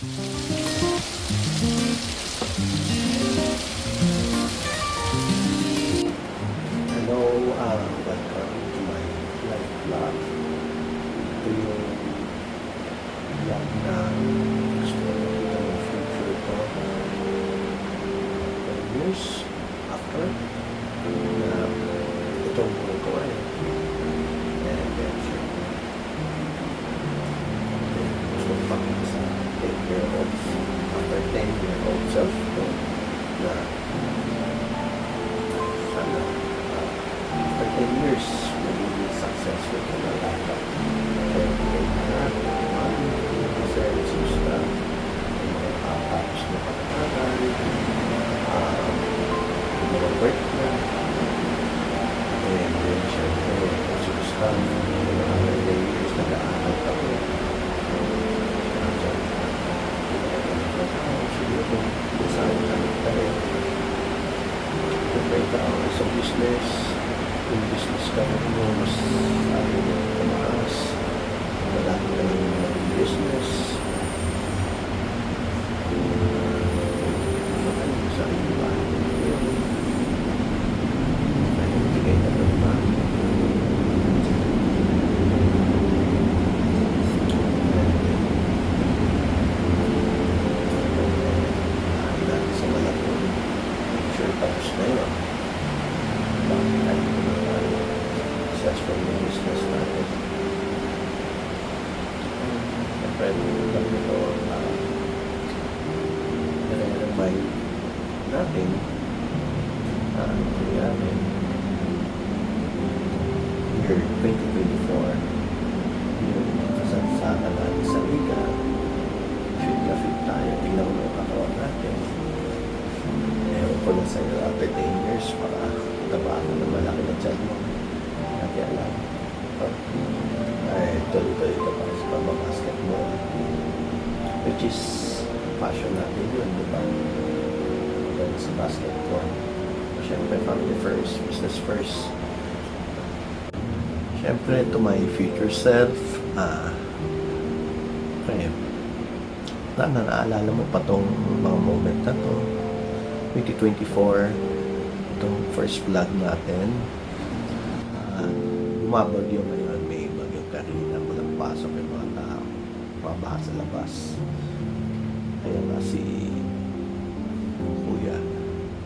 Hello, welcome to my live vlog. Ito yung vlog na gusto ko nakita ng future ko 10 years after na itong buhay ko ay and then gusto ko pakita sa 10-year-old after 10-year-old self ko na sana after 10 years magiging successful ko na lahat and services na tapos na pag-aaral mga work na and then syempre susunod mga years nag-aaral ako siguro saan kami tayo kung ikaw sa business yung business ka mo mas tumaas madami ka ng business sa iba bigay na ito ba dahil sa malapon sure tapos na yun bakit tayo successful yung business natin pwede lang ito nare-remind natin ano nangyari year 2024 yung kasagsagan natin sa liga fit na fit tayo tingnan mo yung katawan natin ewan ko na sa'yo after 10 years para taba ako na malaki na dyan mo kaya lang ay tuloy-tuloy ka pa sa pagbabasketball which is passion natin yun, di ba? Dahil sa basketball syempre family first, business first syempre to my future self okay sana naalala mo pa tong mga moment na to 2024 itong first vlog natin bumabagyo ngayon may bagyong Karina walang pasok yung mga tao mabaha sa labas kaya nga si kuya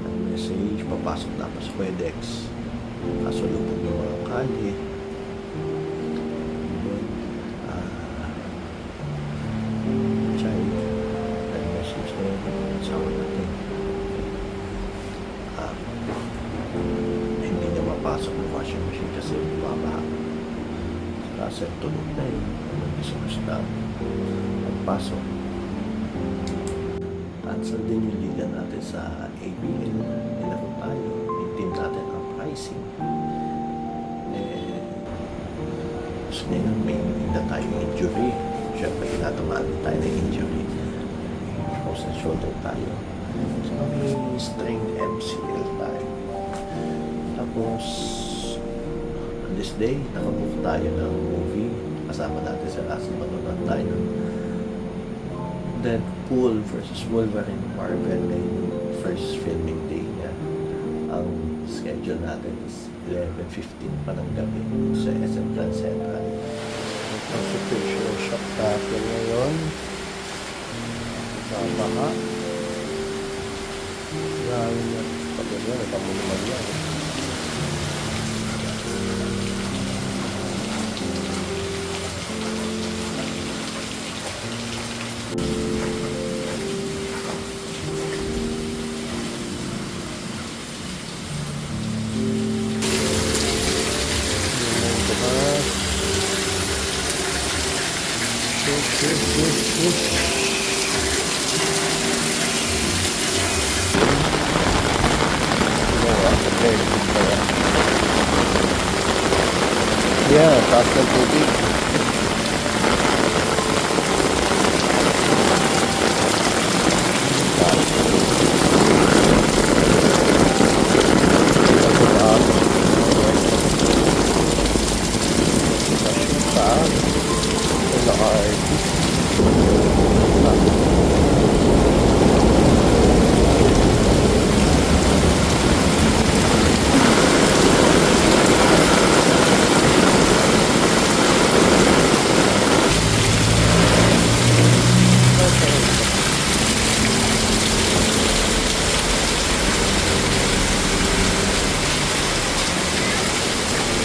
ang message papasok na pa sa FedEx kasulubog yung mga kali child ang message na yun ang asawa natin hindi niya mapasok ng washing machine kasi bumabaha sa tulog na yun nag-isos na magpasok cancel din yung liga natin sa ABL nilaro tayo yung team natin ang pricing so ngayon may na tayong injury syempre tinatamaan tayo ng injury sa shoulder tayo so may string MCL tayo tapos on this day nakabook tayo ng movie kasama natin sa Russell manonood tayo ng Deadpool versus Wolverine Marvel na yung first filming day niya ang schedule natin is 11:15 pa ng gabi sa SM Grand Central ang situation shop natin ngayon sa baha grabe na pag ganyan nagpamuluman yan yeah, taas ng tubig. Taas. Ito na artist.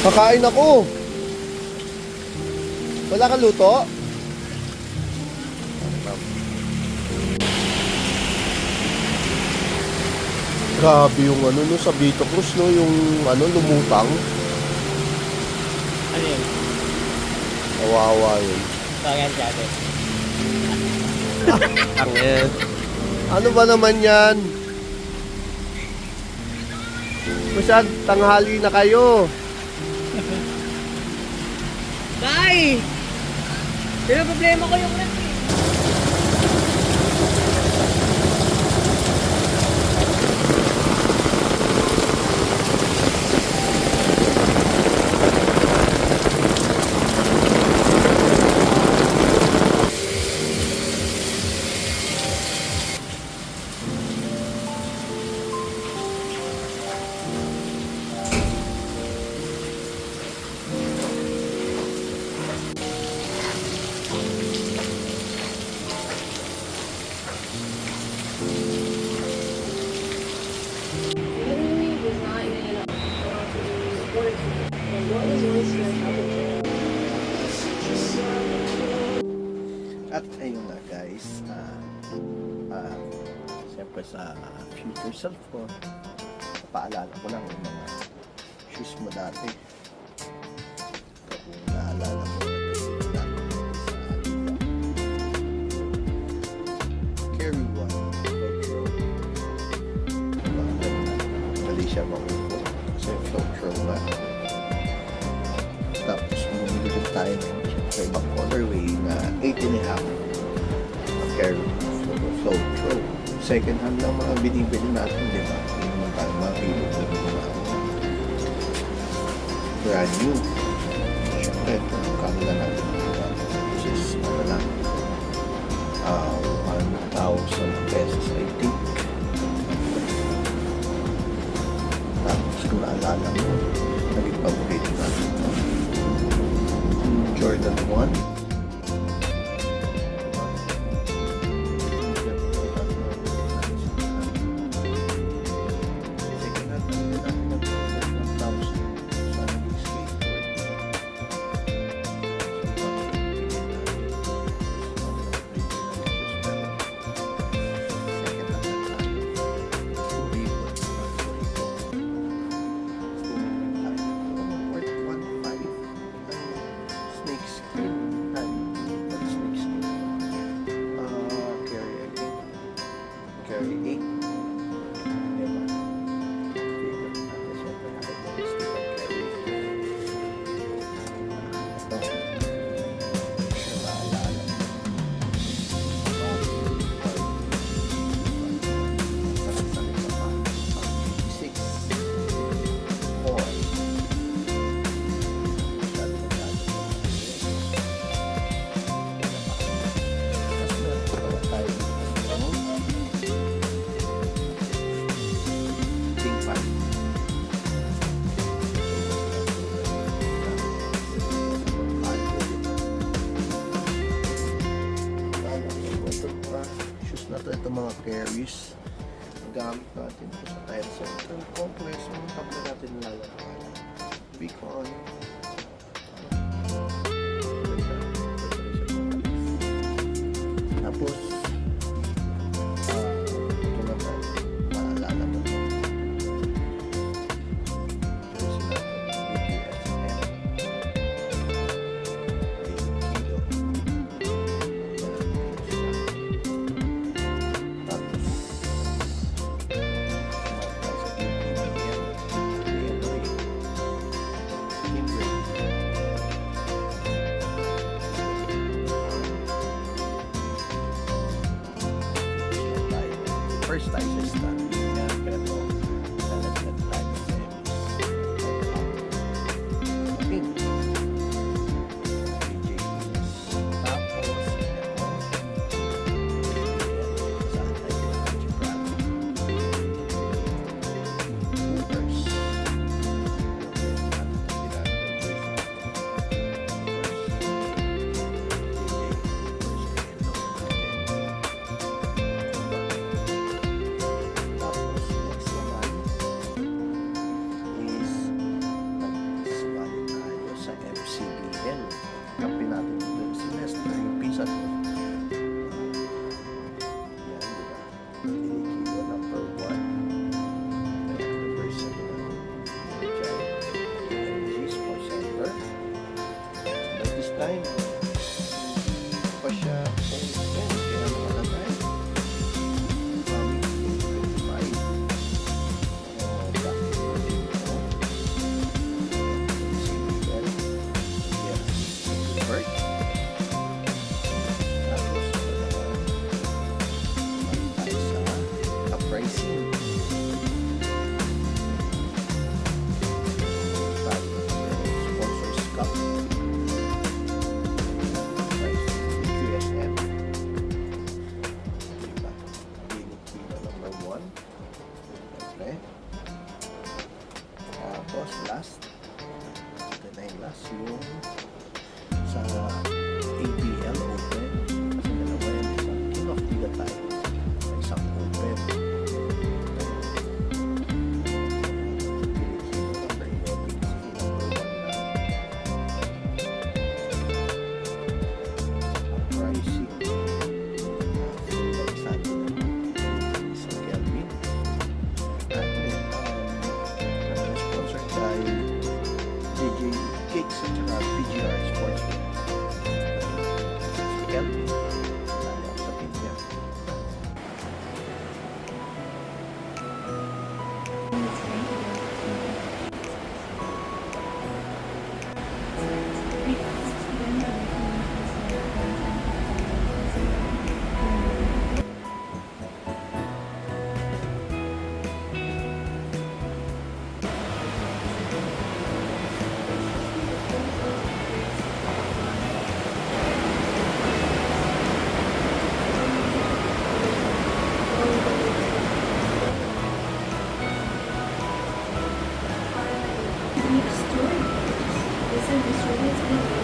Kakain ako. Wala kang luto? Grabe yung ano no sa Vito Cruz no, yung ano lumutang. Ano yun? Kawawa yun. Tangan siya Angel. Ano ba naman yan? Masyad, tanghali na kayo. Tay! Pero problema ko yung rep eh. At ayun nga guys, siyempre sa future self ko, paalala ko lang yung mga shoes mo dati. Kung naalala mo, ito dati sa Carry One Flow mali siya makupo kasi Flow nga. Tapos bumili din tayo ng sa ibang colorway na 8.5 Carry Flow. Second hand lang mga binibili natin, di ba? Hindi naman tayo makilo na mga brand new. Siyempre, kami na natin which is ano lang 1,000 pesos I think. Tapos kung naalala mo, naging paborito natin Jordan 1. Ito mga carries gamit natin ito sa Tire Central Complex. Yung tabla natin lalalaman Beacon tapos ito na tayo maalala mo jersey natin first time sa stand. Kaya pero lalagyan tayo sa pink. Tapos ito. Saan tayo yung Hoopers. Next door. They said the store is